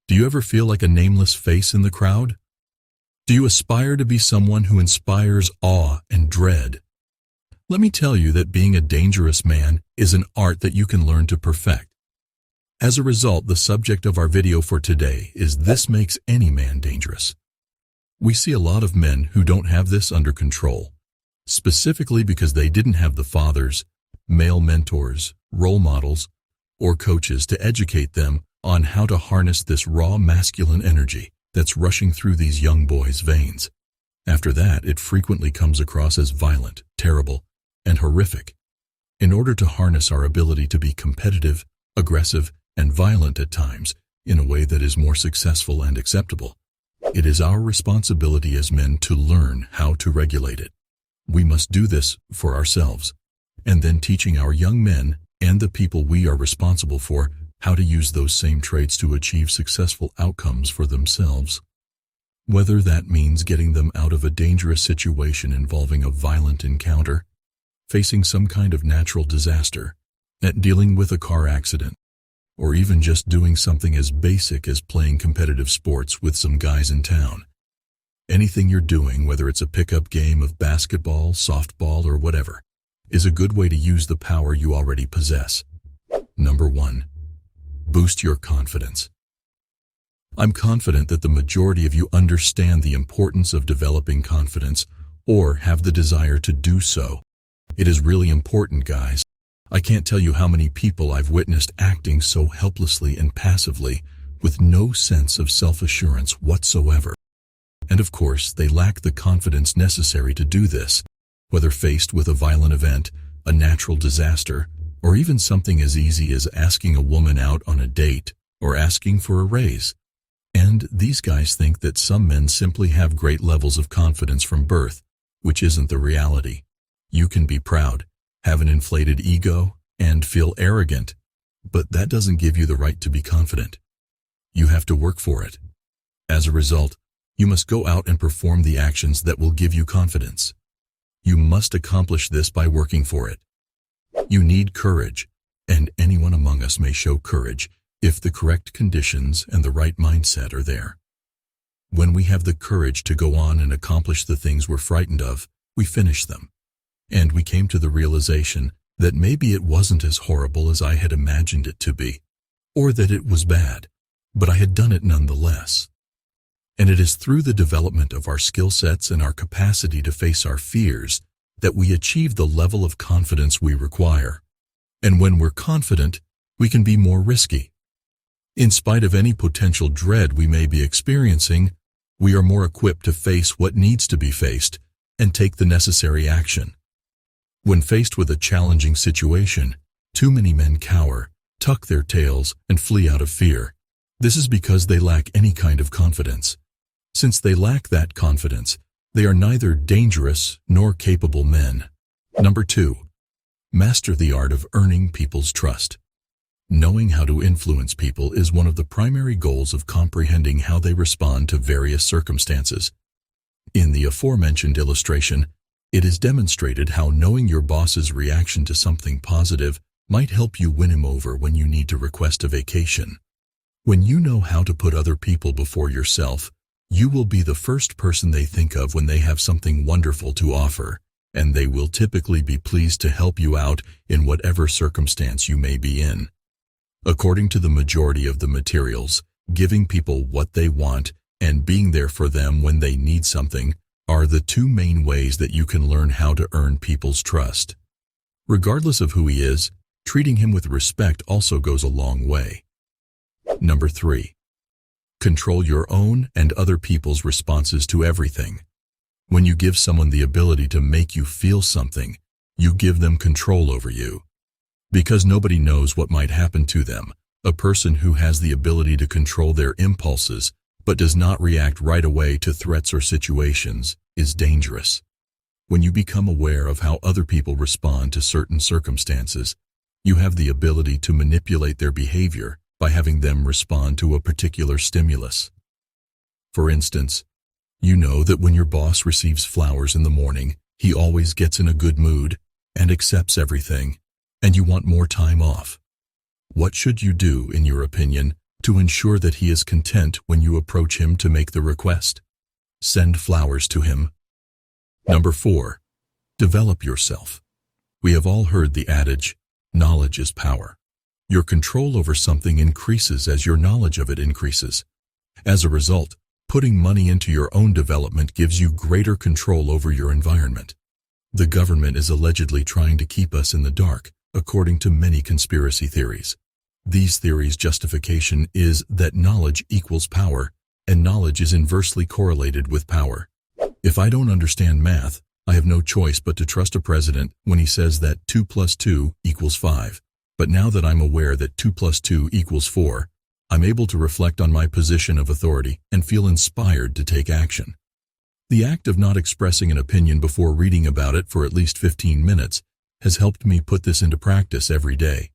Do you ever feel like a nameless face in the crowd? Do you aspire to be someone who inspires awe and dread? Let me tell you that being a dangerous man is an art that you can learn to perfect. As a result, the subject of our video for today is "This makes any man dangerous." We see a lot of men who don't have this under control, specifically because they didn't have the fathers, male mentors, role models, or coaches to educate them on how to harness this raw masculine energy that's rushing through these young boys' veins. After that, it frequently comes across as violent, terrible, and horrific. In order to harness our ability to be competitive, aggressive, and violent at times in a way that is more successful and acceptable, it is our responsibility as men to learn how to regulate it. We must do this for ourselves, and then teaching our young men and the people we are responsible for how to use those same traits to achieve successful outcomes for themselves. Whether that means getting them out of a dangerous situation involving a violent encounter, facing some kind of natural disaster, dealing with a car accident, or even just doing something as basic as playing competitive sports with some guys in town. Anything you're doing, whether it's a pickup game of basketball, softball, or whatever, is a good way to use the power you already possess. Number 1. Boost your confidence. I'm confident that the majority of you understand the importance of developing confidence or have the desire to do so. It is really important, guys. I can't tell you how many people I've witnessed acting so helplessly and passively with no sense of self-assurance whatsoever. And of course, they lack the confidence necessary to do this, whether faced with a violent event, a natural disaster, or even something as easy as asking a woman out on a date or asking for a raise. And these guys think that some men simply have great levels of confidence from birth, which isn't the reality. You can be proud, have an inflated ego, and feel arrogant, but that doesn't give you the right to be confident. You have to work for it. As a result, you must go out and perform the actions that will give you confidence. You must accomplish this by working for it. You need courage, and anyone among us may show courage if the correct conditions and the right mindset are there. When we have the courage to go on and accomplish the things we're frightened of, we finish them. And we came to the realization that maybe it wasn't as horrible as I had imagined it to be, or that it was bad, but I had done it nonetheless. And it is through the development of our skill sets and our capacity to face our fears that we achieve the level of confidence we require. And when we're confident, we can be more risky. In spite of any potential dread we may be experiencing, we are more equipped to face what needs to be faced and take the necessary action. When faced with a challenging situation, too many men cower, tuck their tails, and flee out of fear. This is because they lack any kind of confidence. Since they lack that confidence, they are neither dangerous nor capable men. Number 2. Master the art of earning people's trust. Knowing how to influence people is one of the primary goals of comprehending how they respond to various circumstances. In the aforementioned illustration, it is demonstrated how knowing your boss's reaction to something positive might help you win him over when you need to request a vacation. When you know how to put other people before yourself, you will be the first person they think of when they have something wonderful to offer, and they will typically be pleased to help you out in whatever circumstance you may be in. According to the majority of the materials, giving people what they want and being there for them when they need something are the two main ways that you can learn how to earn people's trust. Regardless of who he is, treating him with respect also goes a long way. Number 3. Control your own and other people's responses to everything. When you give someone the ability to make you feel something, you give them control over you. Because nobody knows what might happen to them, a person who has the ability to control their impulses but does not react right away to threats or situations is dangerous. When you become aware of how other people respond to certain circumstances, you have the ability to manipulate their behavior by having them respond to a particular stimulus. For instance, you know that when your boss receives flowers in the morning, he always gets in a good mood and accepts everything, and you want more time off. What should you do, in your opinion, to ensure that he is content when you approach him to make the request. Send flowers to him. Number 4. Develop yourself. We have all heard the adage, knowledge is power. Your control over something increases as your knowledge of it increases. As a result, putting money into your own development gives you greater control over your environment. The government is allegedly trying to keep us in the dark, according to many conspiracy theories. These theories' justification is that knowledge equals power, and knowledge is inversely correlated with power. If I don't understand math, I have no choice but to trust a president when he says that 2 plus 2 equals 5. But now that I'm aware that 2 plus 2 equals 4, I'm able to reflect on my position of authority and feel inspired to take action. The act of not expressing an opinion before reading about it for at least 15 minutes has helped me put this into practice every day.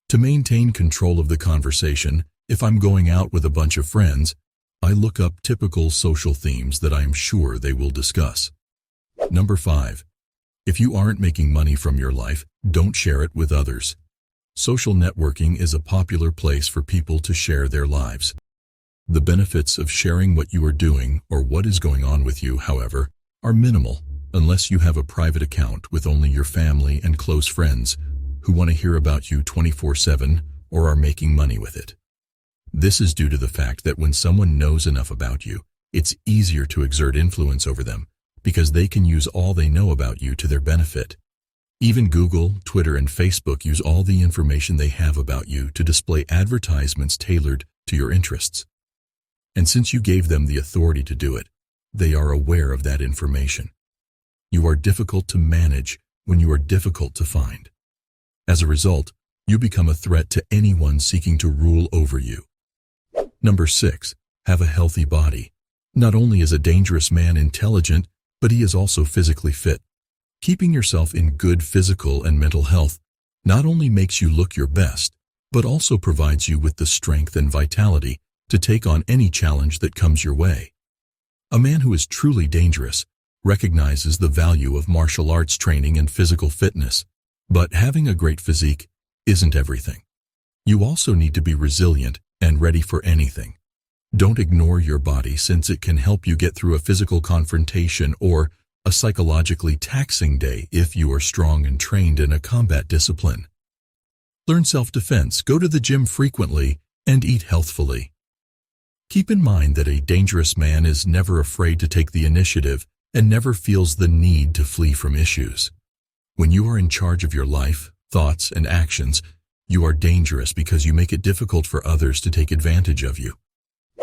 To maintain control of the conversation, if I'm going out with a bunch of friends, I look up typical social themes that I am sure they will discuss. Number 5. If you aren't making money from your life, don't share it with others. Social networking is a popular place for people to share their lives. The benefits of sharing what you are doing or what is going on with you, however, are minimal unless you have a private account with only your family and close friends who want to hear about you 24/7 or are making money with it. This is due to the fact that when someone knows enough about you, it's easier to exert influence over them because they can use all they know about you to their benefit. Even Google, Twitter, and Facebook use all the information they have about you to display advertisements tailored to your interests. And since you gave them the authority to do it, they are aware of that information. You are difficult to manage when you are difficult to find. As a result, you become a threat to anyone seeking to rule over you. Number 6. Have a healthy body. Not only is a dangerous man intelligent, but he is also physically fit. Keeping yourself in good physical and mental health not only makes you look your best, but also provides you with the strength and vitality to take on any challenge that comes your way. A man who is truly dangerous recognizes the value of martial arts training and physical fitness, but having a great physique isn't everything. You also need to be resilient and ready for anything. Don't ignore your body since it can help you get through a physical confrontation or a psychologically taxing day if you are strong and trained in a combat discipline. Learn self-defense, go to the gym frequently, and eat healthfully. Keep in mind that a dangerous man is never afraid to take the initiative and never feels the need to flee from issues. When you are in charge of your life, thoughts, and actions, you are dangerous because you make it difficult for others to take advantage of you.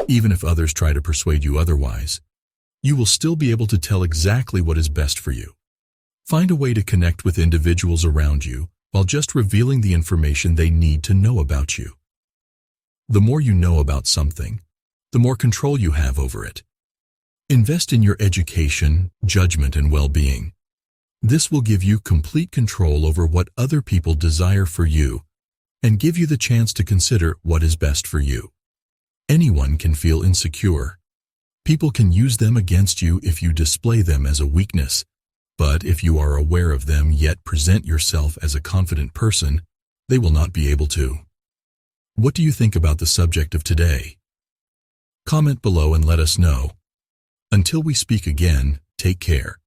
Even if others try to persuade you otherwise, you will still be able to tell exactly what is best for you. Find a way to connect with individuals around you while just revealing the information they need to know about you. The more you know about something, the more control you have over it. Invest in your education, judgment, and well-being. This will give you complete control over what other people desire for you and give you the chance to consider what is best for you. Anyone can feel insecure. People can use them against you if you display them as a weakness, but if you are aware of them yet present yourself as a confident person, they will not be able to. What do you think about the subject of today? Comment below and let us know. Until we speak again, take care.